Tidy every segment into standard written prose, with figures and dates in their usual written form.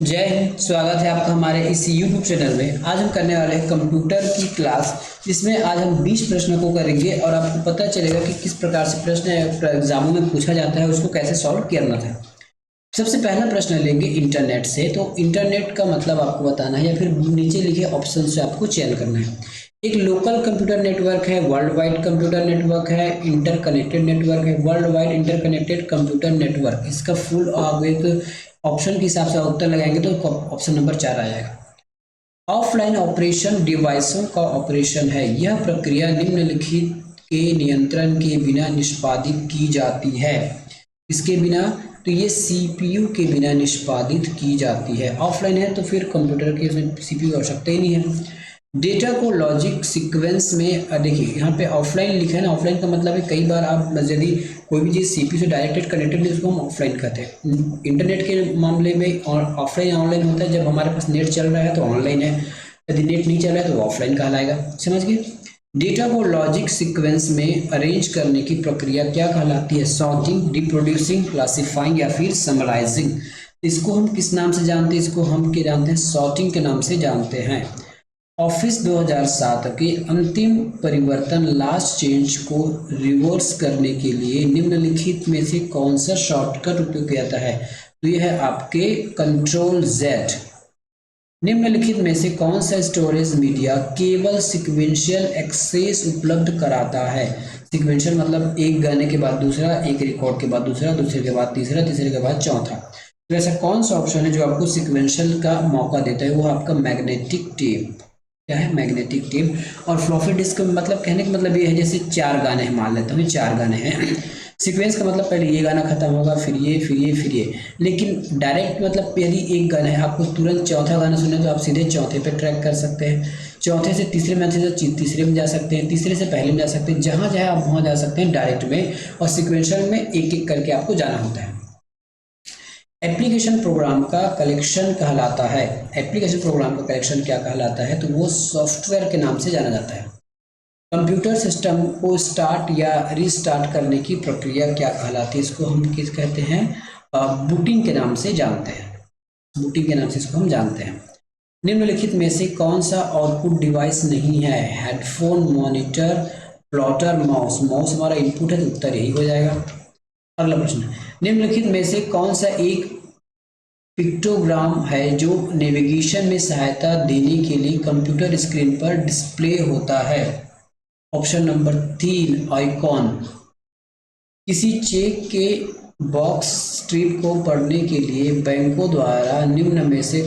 जय हिंद। स्वागत है आपका हमारे इस YouTube चैनल में। आज हम करने वाले हैं कंप्यूटर की क्लास, जिसमें आज हम 20 प्रश्नों को करेंगे और आपको पता चलेगा कि किस प्रकार से प्रश्न एग्जामों में पूछा जाता है, उसको कैसे सॉल्व करना था। सबसे पहला प्रश्न लेंगे इंटरनेट से। तो इंटरनेट का मतलब आपको बताना है या फिर नीचे लिखे ऑप्शन से आपको चयन करना है। एक लोकल कंप्यूटर नेटवर्क है, वर्ल्ड वाइड कंप्यूटर नेटवर्क है, इंटरकनेक्टेड नेटवर्क है। World wide interconnected computer network, इसका फुल आप एक ऑप्शन के हिसाब से उत्तर लगाएंगे तो ऑप्शन नंबर 4 आ जाएगा। ऑफलाइन ऑपरेशन डिवाइसों का ऑपरेशन है। यह प्रक्रिया निम्नलिखित के नियंत्रण के बिना निष्पादित की जाती है। इसके बिना, तो ये सीपीयू के बिना निष्पादित की जाती है। ऑफलाइन है तो फिर कंप्यूटर के इसमें सीपीयू की आवश्यकता ही नहीं है। डेटा को लॉजिक सीक्वेंस में, देखिए यहाँ पे ऑफलाइन लिखा है ना। ऑफलाइन का मतलब है कई बार आप यदि कोई भी चीज़ सीपीयू से डायरेक्टेड कनेक्टेड है उसको हम ऑफलाइन कहते हैं। इंटरनेट के मामले में ऑफलाइन ऑनलाइन होता है। जब हमारे पास नेट चल रहा है तो ऑनलाइन है, यदि नेट नहीं चल रहा है तो ऑफलाइन कहलाएगा। समझ गए। डेटा को लॉजिक सीक्वेंस में अरेंज करने की प्रक्रिया क्या कहलाती है? सॉर्टिंग, रिप्रोड्यूसिंग, क्लासिफाइंग या फिर समराइजिंग। इसको हम किस नाम से जानते हैं? इसको हम क्या जानते हैं? सॉर्टिंग के नाम से जानते हैं। ऑफिस 2007 के अंतिम परिवर्तन लास्ट चेंज को रिवर्स करने के लिए निम्नलिखित में से कौन सा शॉर्टकट उपयोग किया जाता है? तो यह है आपके कंट्रोल जेड। निम्नलिखित में से कौन सा स्टोरेज मीडिया केवल सिक्वेंशियल एक्सेस उपलब्ध कराता है? सिक्वेंशियल मतलब एक गाने के बाद दूसरा, एक रिकॉर्ड के बाद दूसरा, दूसरे के बाद तीसरा, तीसरे के बाद चौथा। तो ऐसा कौन सा ऑप्शन है जो आपको सिक्वेंशियल का मौका देता है? वो आपका मैग्नेटिक टेप। क्या है? Magnetic tape. और फ्लॉपी डिस्क मतलब कहने का मतलब ये है, जैसे 4 गाने हैं, मान लेता हूँ 4 गाने हैं। सीक्वेंस का मतलब पहले ये गाना खत्म होगा, फिर ये, फिर ये, फिर ये। लेकिन डायरेक्ट मतलब यदि एक गाना है, आपको तुरंत चौथा गाना सुनना तो आप सीधे चौथे पे ट्रैक कर सकते हैं। चौथे से तीसरे में से तीसरे में जा सकते हैं, तीसरे से पहले में जा सकते हैं। जहाँ जहाँ आप वहाँ जा सकते हैं डायरेक्ट में। और सिक्वेंशियल में एक एक करके आपको जाना होता है। एप्लीकेशन प्रोग्राम का कलेक्शन कहलाता है। एप्लीकेशन प्रोग्राम का कलेक्शन क्या कहलाता है? तो वो सॉफ्टवेयर के नाम से जाना जाता है। कंप्यूटर सिस्टम को स्टार्ट या रीस्टार्ट करने की प्रक्रिया क्या कहलाती है? इसको हम किस कहते हैं? बूटिंग के नाम से जानते हैं। बूटिंग के नाम से इसको हम जानते हैं। निम्नलिखित में से कौन सा आउटपुट डिवाइस नहीं है? Headphone, monitor, plotter, mouse. Mouse हमारा इनपुट है तो उत्तर यही हो जाएगा। अगला प्रश्न, निम्नलिखित में से कौन सा एक पिक्टोग्राम है जो नेविगेशन में सहायता देने के लिए कंप्यूटर स्क्रीन पर डिस्प्ले होता है? Option number 3, icon. किसी चेक के बॉक्स स्ट्रिप को पढ़ने के लिए बैंकों द्वारा निम्न में से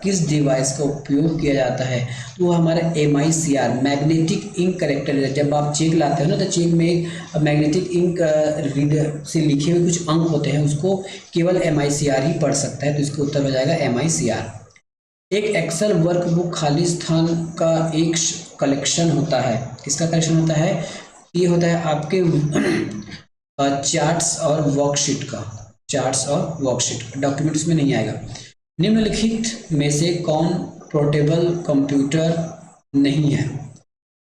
किस डिवाइस का उपयोग किया जाता है? तो वो हमारा MICR, मैग्नेटिक इंक करेक्टर। जब आप चेक लाते हो ना तो चेक में एक मैग्नेटिक इंक रीडर से लिखे हुए कुछ अंक होते हैं, उसको केवल MICR ही पढ़ सकता है। तो इसका उत्तर हो जाएगा MICR। एक एक्सेल वर्कबुक खाली स्थान का एक कलेक्शन होता है। किसका कलेक्शन होता है? ये होता है आपके चार्ट्स और वर्कशीट का। चार्ट्स और वर्कशीट डॉक्यूमेंट्स में नहीं आएगा। निम्नलिखित में से कौन पोर्टेबल कंप्यूटर नहीं है?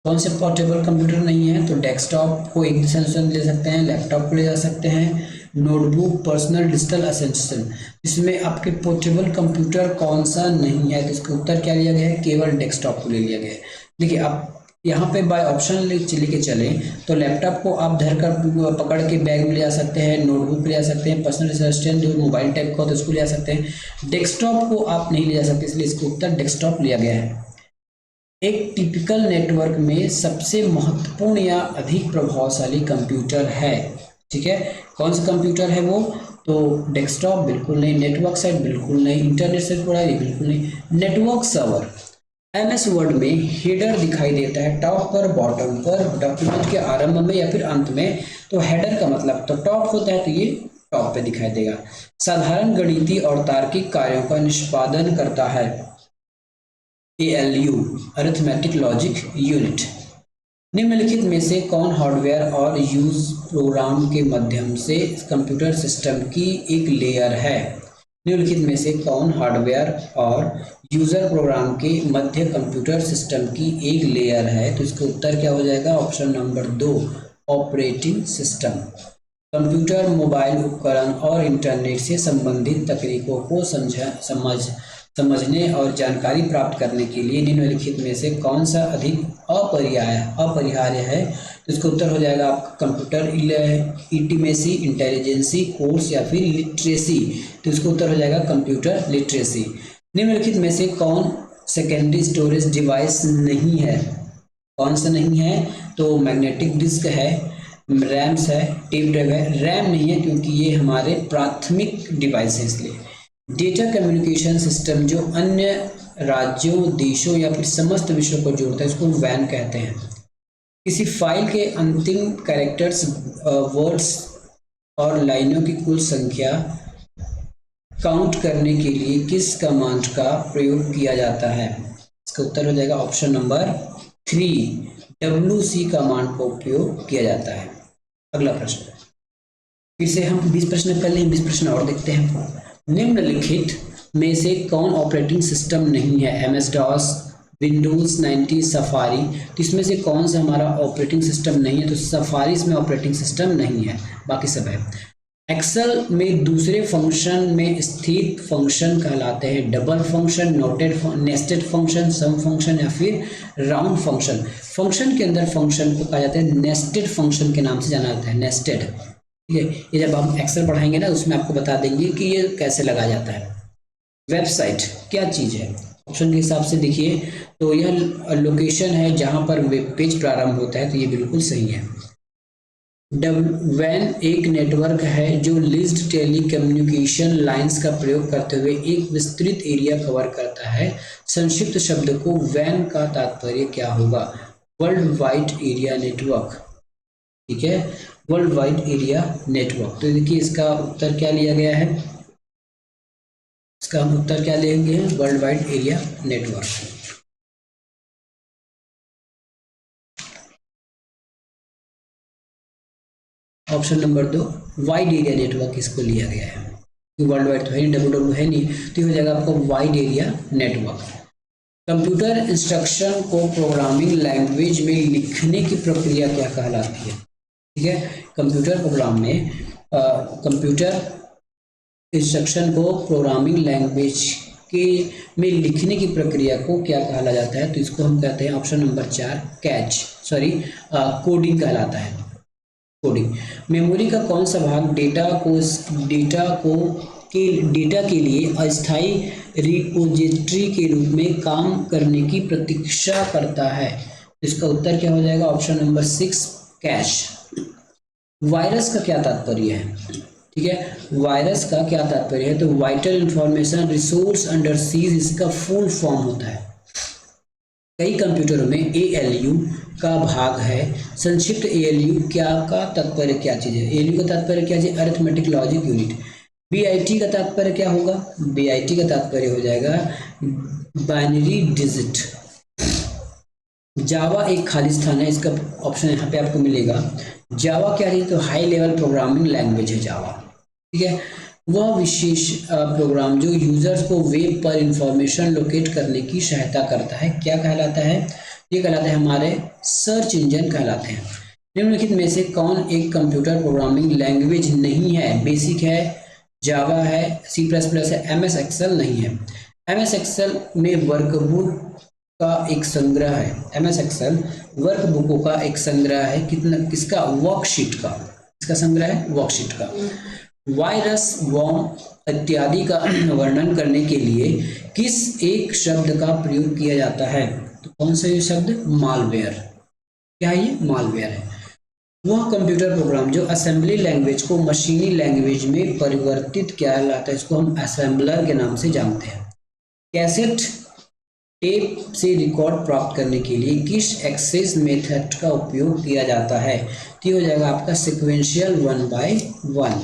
कौन से पोर्टेबल कंप्यूटर नहीं है? तो डेस्कटॉप को एक दिशा ले सकते हैं, लैपटॉप को ले जा सकते हैं, नोटबुक, पर्सनल डिजिटल असेंशन। इसमें आपके पोर्टेबल कंप्यूटर कौन सा नहीं है? तो इसका उत्तर क्या लिया गया है? केवल डेस्कटॉप को ले लिया गया है। देखिए आप यहाँ पे बाय ऑप्शन लेके चले तो लैपटॉप को आप धर कर पकड़ के बैग में ले जा सकते हैं, नोटबुक ले जा सकते हैं, पर्सनल असिस्टेंट जो मोबाइल टाइप का होता है उसको ले जा सकते हैं। डेस्कटॉप को आप नहीं ले जा सकते, इसलिए इसका उत्तर डेस्कटॉप लिया गया है। एक टिपिकल नेटवर्क में सबसे महत्वपूर्ण या अधिक प्रभावशाली कंप्यूटर है, ठीक है, कौन सा कंप्यूटर है वो? तो डेस्कटॉप बिल्कुल नहीं, नेटवर्क साइट बिल्कुल नहीं, इंटरनेट से जुड़ा है बिल्कुल नहीं। Network server. MS वर्ड में हेडर दिखाई देता है टॉप पर, बॉटम पर, डॉक्यूमेंट के आरंभ में या फिर अंत में। तो हेडर का मतलब तो टॉप होता है, तो ये टॉप पे दिखाई देगा। साधारण गणितीय और तार्किक कार्यों का निष्पादन करता है। ALU, arithmetic logic unit. निम्नलिखित में से कौन हार्डवेयर और यूज प्रोग्राम के माध्यम से कंप्यूटर सिस्टम की एक लेयर है? निम्नलिखित में से कौन हार्डवेयर और यूजर प्रोग्राम के मध्य कंप्यूटर सिस्टम की एक लेयर है? तो इसका उत्तर क्या हो जाएगा? Option number 2, operating system. Computer, mobile उपकरण और इंटरनेट से संबंधित तकनीकों को समझने और जानकारी प्राप्त करने के लिए निम्नलिखित में से कौन सा अधिक अपरिहार्य है। तो इसका उत्तर हो जाएगा आपका कंप्यूटर इंटीमेसी, इंटेलिजेंसी, कोर्स या फिर लिटरेसी। तो इसका उत्तर हो जाएगा कंप्यूटर लिटरेसी। निम्नलिखित में से कौन सेकेंडरी स्टोरेज डिवाइस नहीं है? कौन सा नहीं है? तो मैग्नेटिक डिस्क है, रैम्स है, टेप ड्राइव है। रैम नहीं है क्योंकि ये हमारे प्राथमिक डिवाइस है इसलिए। डेटा कम्युनिकेशन सिस्टम जो अन्य राज्यों, देशों या फिर समस्त विश्व को जोड़ता है इसको वैन कहते हैं। किसी फाइल के अंतिम कैरेक्टर्स, वर्ड्स और लाइनों की कुल संख्या काउंट करने के लिए किस कमांड का प्रयोग किया जाता है? इसका उत्तर हो जाएगा ऑप्शन नंबर 3, WC कमांड का उपयोग किया जाता है। अगला प्रश्न, फिर से हम 20 प्रश्न कर लें, 20 प्रश्न और देखते हैं। निम्नलिखित में से कौन ऑपरेटिंग सिस्टम नहीं है? MS-DOS, Windows 90, safari. तो इसमें से कौन सा हमारा ऑपरेटिंग सिस्टम नहीं है? तो सफारी इसमें ऑपरेटिंग सिस्टम नहीं है, बाकी सब है। एक्सेल में दूसरे फंक्शन में स्थित फंक्शन कहलाते हैं डबल फंक्शन, नेस्टेड फंक्शन, सम फंक्शन या फिर राउंड फंक्शन। फंक्शन के अंदर फंक्शन को कहा जाता है नेस्टेड फंक्शन के नाम से जाना जाता है, नेस्टेड। ठीक है, ये जब हम एक्सेल पढ़ाएंगे ना उसमें आपको बता देंगे कि ये कैसे लगाया जाता है। वेबसाइट क्या चीज़ है? ऑप्शन के हिसाब से देखिए तो यह लोकेशन है जहाँ पर वेब पेज प्रारंभ होता है, तो ये बिल्कुल सही है। वैन एक नेटवर्क है जो लिस्ट टेलीकम्युनिकेशन लाइंस का प्रयोग करते हुए एक विस्तृत एरिया कवर करता है। संक्षिप्त शब्द को वैन का तात्पर्य क्या होगा? World wide area network. ठीक है, वर्ल्ड वाइड एरिया नेटवर्क। तो देखिए इसका उत्तर क्या लिया गया है? इसका हम उत्तर क्या लेंगे? World wide area network. Option number 2 wide area network इसको लिया गया है, वर्ल्ड वाइड तो है नहीं, WW है नहीं, तो ये हो जाएगा आपको wide area network. Computer instruction को प्रोग्रामिंग लैंग्वेज में लिखने की प्रक्रिया क्या कहलाती है? ठीक है, कंप्यूटर प्रोग्राम में कंप्यूटर इंस्ट्रक्शन को प्रोग्रामिंग लैंग्वेज के में लिखने की प्रक्रिया को क्या कहा जाता है? तो इसको हम कहते हैं ऑप्शन नंबर 4 कोडिंग कहलाता है। कोडिंग। मेमोरी का कौन सा भाग डेटा के लिए अस्थायी रिपोजिटरी के रूप में काम करने की प्रतीक्षा करता है? इसका उत्तर क्या हो जाएगा? Option number 6 cash. वायरस का क्या तात्पर्य है? ठीक है, वायरस का क्या तात्पर्य है? तो vital information resource under seize इसका फुल फॉर्म होता है। कई कंप्यूटरों में ALU का भाग है। संक्षिप्त ALU क्या का तात्पर्य क्या चीज़ है? ALU का तात्पर्य क्या चीज़? Arithmetic logic unit. BIT का तात्पर्य क्या होगा? BIT का तात्पर्य हो जाएगा बाइनरी डिजिट। जावा एक खाली स्थान है, इसका ऑप्शन यहाँ पे आपको मिलेगा। जावा क्या है? तो हाई लेवल प्रोग्रामिंग लैंग्वेज है जावा। ठीक है, वह विशेष प्रोग्राम जो यूजर्स को वेब पर इंफॉर्मेशन लोकेट करने की सहायता करता है, क्या कहलाता है? ये कहलाते हैं हमारे सर्च इंजन कहलाते हैं। निम्नलिखित में से कौन एक कंप्यूटर प्रोग्रामिंग लैंग्वेज नहीं है? बेसिक है, जावा है, C++ है, MS एक्सेल नहीं है। MS एक्सेल में वर्कबुक का एक संग्रह है। MS एक्सेल वर्कबुकों का एक संग्रह है। किसका? वर्कशीट का। इसका संग्रह है वर्कशीट का। वायरस, वॉर्म इत्यादि का वर्णन करने के लिए किस एक शब्द का प्रयोग किया जाता है? तो कौन सा ये शब्द? मालवेयर। क्या है ये? मालवेयर है। वह कंप्यूटर प्रोग्राम जो असेंबली लैंग्वेज को मशीनी लैंग्वेज में परिवर्तित किया जाता है, इसको हम असेंबलर के नाम से जानते हैं। कैसेट टेप से रिकॉर्ड प्राप्त करने के लिए किस एक्सेस मेथड का उपयोग किया जाता है? तो हो जाएगा आपका सिक्वेंशियल 1/1।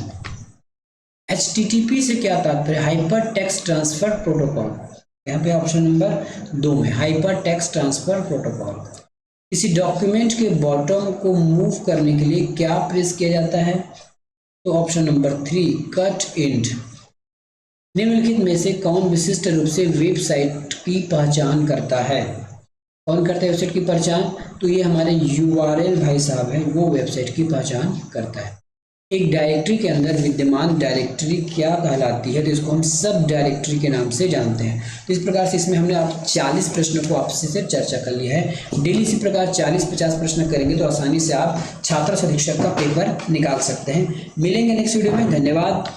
HTTP से क्या तात्पर्य? Hyper text transfer protocol. यहाँ पे ऑप्शन नंबर 2 में हाइपर टेक्स्ट ट्रांसफर प्रोटोकॉल। किसी डॉक्यूमेंट के बॉटम को मूव करने के लिए क्या प्रेस किया जाता है? तो ऑप्शन नंबर 3 कट एंड। निम्नलिखित में से कौन विशिष्ट रूप से वेबसाइट की पहचान करता है? कौन करता है वेबसाइट की पहचान? तो ये हमारे URL भाई साहब हैं, वो वेबसाइट की पहचान करता है। एक डायरेक्टरी के अंदर विद्यमान डायरेक्टरी क्या कहलाती है, तो इसको हम सब डायरेक्टरी के नाम से जानते हैं। तो इस प्रकार से इसमें हमने आप 40 प्रश्नों को आपसे से चर्चा कर लिया है। डेली इसी प्रकार 40-50 प्रश्न करेंगे तो आसानी से आप छात्र सदीक्षक का पेपर निकाल सकते हैं। मिलेंगे नेक्स्ट वीडियो में, धन्यवाद।